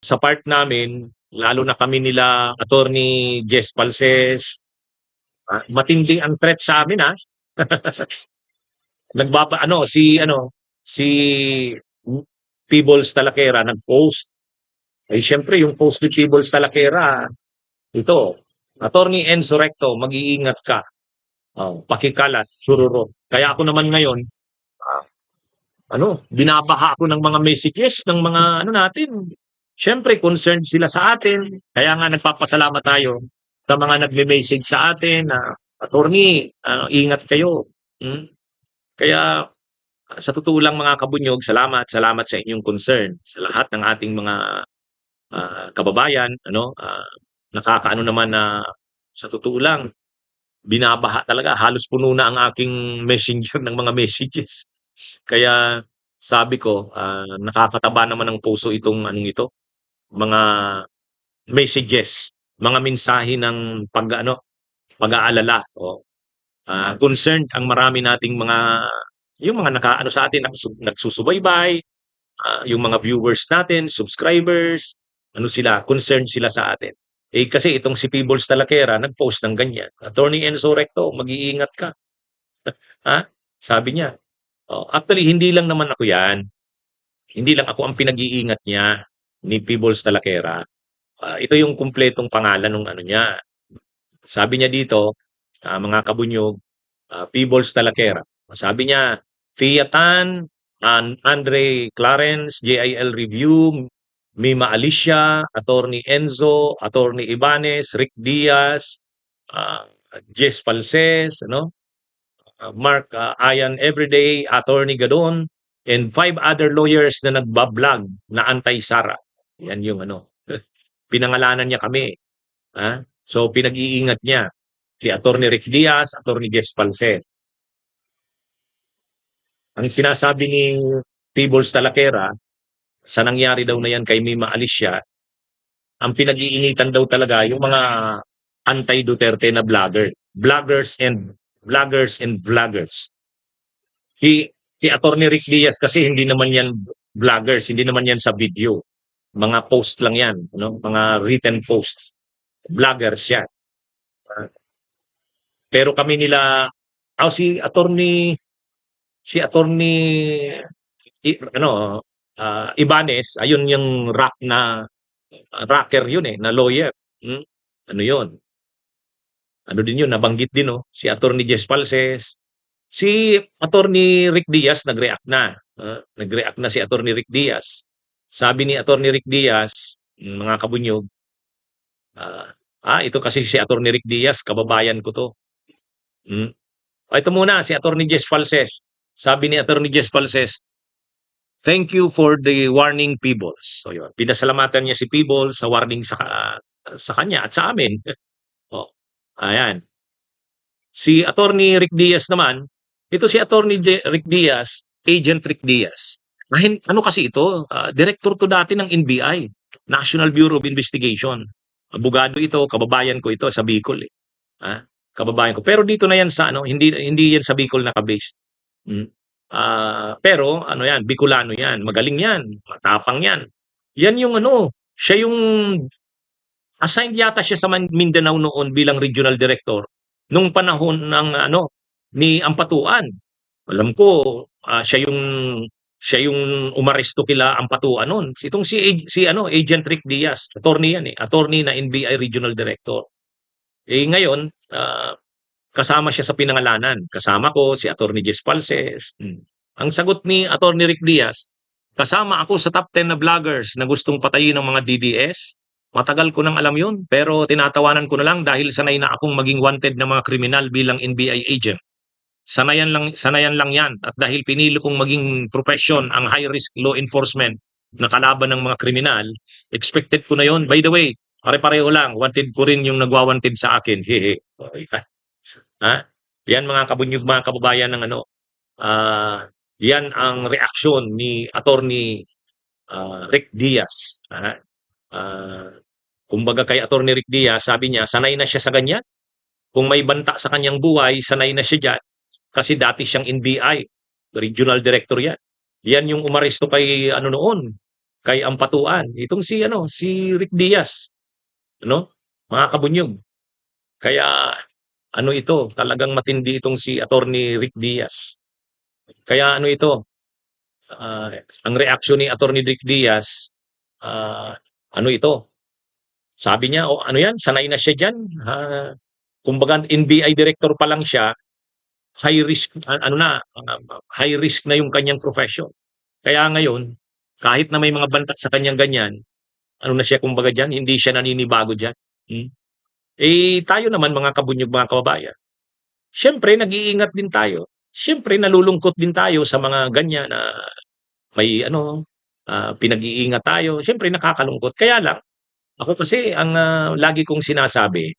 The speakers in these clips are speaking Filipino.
sa part namin, lalo na kami nila Attorney Jess Palces, matindi ang threat sa amin, si Peebles Talakera nag-post. Eh siyempre yung post ni Peebles Talakera, ito, Attorney Enzo Recto, mag-iingat ka. Pakikalat, sururo. Kaya ako naman ngayon, ah, binabaha ako ng mga messages ng mga natin. Siyempre, concerned sila sa atin. Kaya nga nagpapasalamat tayo sa mga nagme-message sa atin na, Attorney, ingat kayo. Hmm? Kaya sa totoo lang mga kabunyog, salamat, salamat sa inyong concern sa lahat ng ating mga kababayan, nakakaano naman na sa totoo lang, binabaha talaga. Halos puno na ang aking messenger ng mga messages. Kaya sabi ko, nakakataba naman ng puso itong ito, mga messages, mga mensahe ng pag-aalala. Concerned ang marami nating yung mga nakaano sa atin, nagsusubaybay, yung mga viewers natin, subscribers, concerned sila sa atin. Eh kasi itong si Peebles Talakera nag-post ng ganyan. Attorney Enzo Recto, mag-iingat ka. Ha? Sabi niya. Actually, hindi lang naman ako yan. Hindi lang ako ang pinag-iingat niya ni Peebles Talakera. Ito yung kumpletong pangalan ng niya. Sabi niya dito, mga kabunyog, Peebles Talakera. Sabi niya, Fiatan, Andre Clarence, JIL Review, Mima Alicia, Attorney Enzo, Attorney Ibanez, Rick Diaz, Jess Palces, Mark Ayan Everyday, Attorney Gadon, and 5 other lawyers na nagbablog na anti-Sara. Yan yung pinangalanan niya kami. So pinag-iingat niya si Attorney Rick Diaz, Attorney Jess Palces. Ang sinasabi ni Peebles Talakera, sa nangyari daw na yan kay Mima Alicia, ang pinag-iinitan daw talaga yung mga anti-Duterte na vloggers and vloggers. Si Attorney Rick Diaz kasi hindi naman yan vloggers, hindi naman yan sa video. Mga post lang yan, mga written posts. Vloggers yan. Pero kami nila, si Attorney Ibanez, ayun yung rocker yun na lawyer. Ano yun? Ano din yun, nabanggit din si Attorney Jess Palces. Si Attorney Rick Diaz nag-react na. Nag-react na si Attorney Rick Diaz. Sabi ni Attorney Rick Diaz, mga kabunyog, ito kasi si Attorney Rick Diaz, kababayan ko to. Ito muna, si Attorney Jess Palces. Sabi ni Attorney Jess Palces, thank you for the warning, Peebles. So yun, pinasalamatan niya si Peebles sa warning sa kanya at sa amin. Ayan. Si Attorney Rick Diaz naman, ito si Attorney Rick Diaz, Agent Rick Diaz. Ano kasi ito? Director to dati ng NBI, National Bureau of Investigation. Abogado ito, kababayan ko ito sa Bicol. Kababayan ko. Pero dito na yan sa hindi yan sa Bicol naka-based. Pero yan, Bicolano yan, magaling yan, matapang yan. Yan yung siya yung assigned yata siya sa Mindanao noon bilang regional director nung panahon ng ni Ampatuan. Alam ko siya yung umaresto kila Ampatuan noon. Itong si Agent Rick Diaz, attorney yan attorney na NBI regional director. Ngayon kasama siya sa pinangalanan. Kasama ko si Attorney Jess Palces. Ang sagot ni Attorney Rick Diaz, kasama ako sa top 10 na vloggers na gustong patayin ng mga DDS. Matagal ko nang alam yun, pero tinatawanan ko na lang dahil sanay na akong maging wanted ng mga kriminal bilang NBI agent. Sanayan lang yan. At dahil pinili kong maging profession ang high-risk law enforcement na kalaban ng mga kriminal, expected ko na yon. By the way, pare-pareho lang, wanted ko rin yung nagwawanted sa akin. Hehe. Yan mga kabunyog, mga kababayan ng yan ang reaksyon ni Attorney Rick Diaz. Kumbaga kay Attorney Rick Diaz, sabi niya, sanay na siya sa ganyan. Kung may banta sa kanyang buhay, sanay na siya dyan. Kasi dati siyang NBI, regional director yan. Yan yung umaresto kay noon, kay Ampatuan. Itong si Rick Diaz, ano, mga kabunyog. Kaya ito, talagang matindi itong si Attorney Rick Diaz. Kaya ah, ang reaksyon ni Attorney Rick Diaz, ah, ito, sabi niya, "O ano 'yan, sanay na siya diyan." Kumbaga NBI director pa lang siya, high risk high risk na yung kanyang profession. Kaya ngayon, kahit na may mga bantat sa kanyang ganyan, na siya kumbaga diyan, hindi siya naninibago diyan. Hmm. Tayo naman mga kabunyog, mga kababayan, siyempre nag-iingat din tayo. Siyempre nalulungkot din tayo sa mga ganyan na may pinag-iingat tayo. Siyempre nakakalungkot. Kaya lang, ako kasi ang lagi kong sinasabi,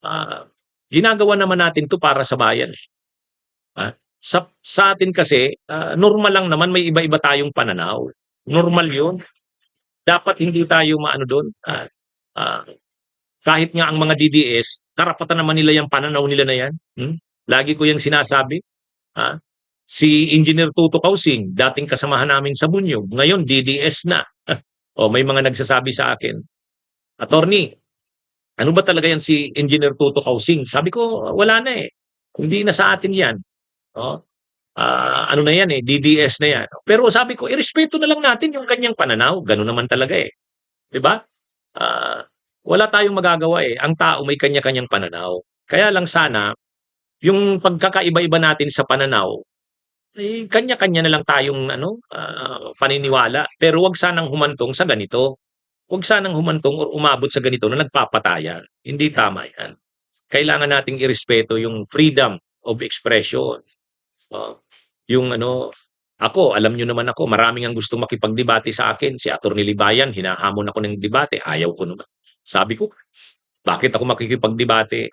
ah, ginagawa naman natin 'to para sa bayan, eh. Sa atin kasi, normal lang naman may iba-iba tayong pananaw. Normal 'yun. Dapat hindi tayo maano do'n, ah, kahit nga ang mga DDS, karapatan naman nila 'yang pananaw nila na 'yan, Lagi ko 'yang sinasabi, ah. Si Engineer Tuto Kausing, dating kasamahan namin sa Bunyog, ngayon DDS na. O may mga nagsasabi sa akin, "Attorney, ano ba talaga 'yan si Engineer Tuto Kausing?" Sabi ko, "Wala na, eh. Hindi na sa atin 'yan." Oh, ano na 'yan, eh, DDS na 'yan. Pero sabi ko, irespeto na lang natin yung kanyang pananaw, gano'n naman talaga, eh, 'di ba? Ah, Wala tayong magagawa, eh, ang tao may kanya-kanyang pananaw. Kaya lang sana yung pagkakaiba-iba natin sa pananaw, kanya-kanya na lang tayong paniniwala. Pero 'wag sanang humantong sa ganito. 'Wag sanang humantong or umabot sa ganito na nagpapatayan. Hindi tama 'yan. Kailangan nating irespeto yung freedom of expression. Oo. Yung ako, alam niyo naman ako, maraming ang gustong makipagdebate sa akin. Si Attorney Libayan, hinahamon ako ng debate, ayaw ko naman. Sabi ko, bakit ako makikipagdebate?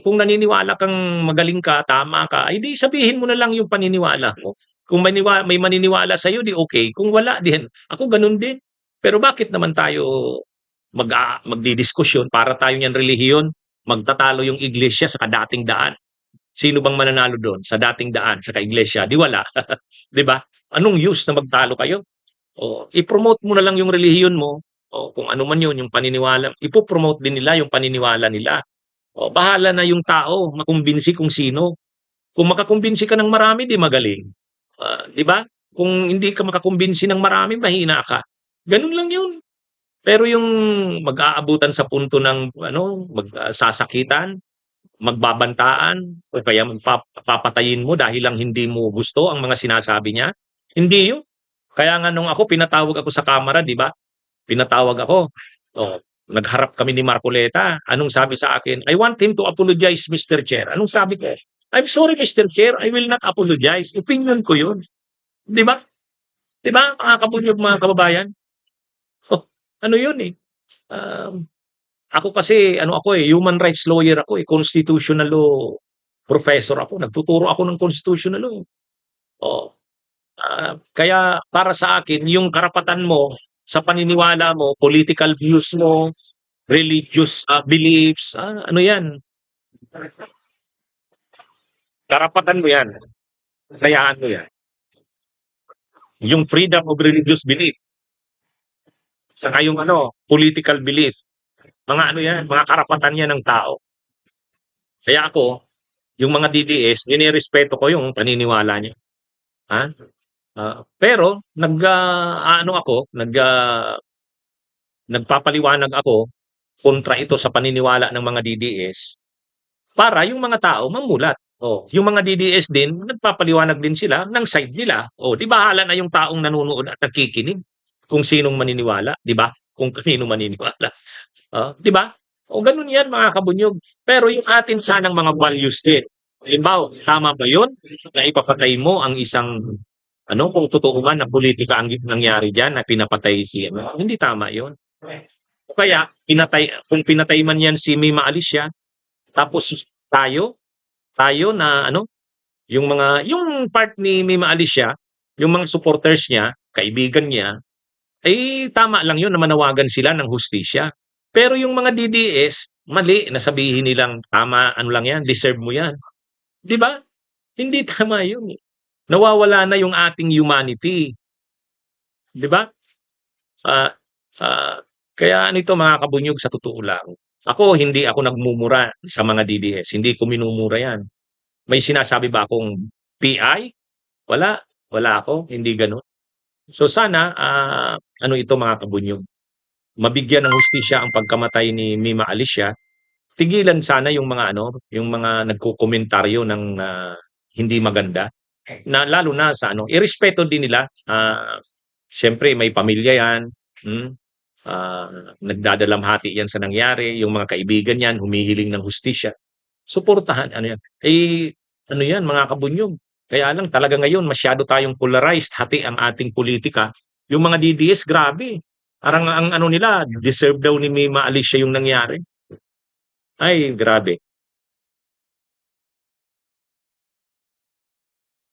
Kung naniniwala kang magaling ka, tama ka, ay di sabihin mo na lang yung paniniwala mo. Kung may maniniwala sa'yo, di okay. Kung wala din, ako ganun din. Pero bakit naman tayo magdidiskusyon para tayo niyan relihiyon, magtatalo yung iglesia sa dating daan? Sino bang mananalo doon sa dating daan sa iglesia? Di wala. 'Di ba? Anong use na magtalo kayo? O i-promote mo na lang yung relihiyon mo, o kung ano man yun, yung paniniwala, ipo-promote din nila yung paniniwala nila. O bahala na yung tao makumbinsi kung sino. Kung makakumbinsi ka ng marami, di magaling. 'Di ba? Kung hindi ka makakumbinsi ng marami, mahina ka. Ganun lang yun. Pero yung mag-aabutan sa punto ng magsasakitan, magbabantaan, o kaya papatayin mo dahil lang hindi mo gusto ang mga sinasabi niya, hindi yun. Kaya nga nung pinatawag ako sa kamera, 'di ba? Pinatawag ako. Oh, nagharap kami ni Marcoleta. Anong sabi sa akin? "I want him to apologize, Mr. Chair." Anong sabi ko? "I'm sorry, Mr. Chair, I will not apologize." Opinion ko 'yun. 'Di ba? 'Di ba, mga kabunyog, mga kababayan? Oh, ano 'yun, eh. Um, Ako kasi human rights lawyer ako, eh, constitutional law professor ako. Nagtuturo ako ng constitutional law, eh. Oo. Kaya para sa akin yung karapatan mo sa paniniwala mo, political views mo, religious, beliefs, ano 'yan, karapatan mo 'yan, hayaan mo 'yan. Yung freedom of religious belief, saka yung political belief, mga 'yan, mga karapatan 'yan ng tao. Kaya ako, yung mga DDS, ninerespeto ko yung paniniwala niya, ha? Pero nagpapaliwanag ako kontra ito sa paniniwala ng mga DDS para yung mga tao mamulat. Yung mga DDS din, nagpapaliwanag din sila ng side nila. 'Di bahala na yung taong nanonood at nakikinig kung sinong maniniwala, 'di ba? Kung kanino maniniwala. 'Di ba? Ganun 'yan, mga kabunyog. Pero yung atin sanang mga values din. Halimbawa, tama ba 'yun na ipapatay mo ang isang kung totoo man na politika ang nangyari diyan na pinapatay si hindi tama 'yun. O kaya kung pinatay man 'yan si Mima Alicia, tapos tayo na yung part ni Mima Alicia, yung mga supporters niya, kaibigan niya, ay tama lang 'yun na manawagan sila ng hustisya. Pero yung mga DDS, mali na sabihin nilang tama, ano lang 'yan, deserve mo 'yan. 'Di ba? Hindi tama 'yun, eh. Nawawala na yung ating humanity, 'di ba? Ah, kaya ano ito mga kabunyog sa totoo lang, ako hindi ako nagmumura sa mga DDS, hindi ko minumura 'yan. May sinasabi ba akong PI? Wala, wala ako, hindi gano'n. So sana, ano ito mga kabunyog, mabigyan ng hustisya ang pagkamatay ni Mima Alicia. Tigilan sana yung mga ano, yung mga nagkokomentaryo ng, hindi maganda, na lalo na sa ano, irespeto din nila, siyempre may pamilya 'yan, hmm, nagdadalamhati 'yan sa nangyari, yung mga kaibigan niyan humihiling ng hustisya, suportahan ano 'yan. Eh, ano 'yan mga kabunyog, kaya lang talaga ngayon masyado tayong polarized, hati ang ating politika. Yung mga DDS grabe, parang ang ano nila, deserve daw ni Mima Alicia yung nangyari. Ay, grabe.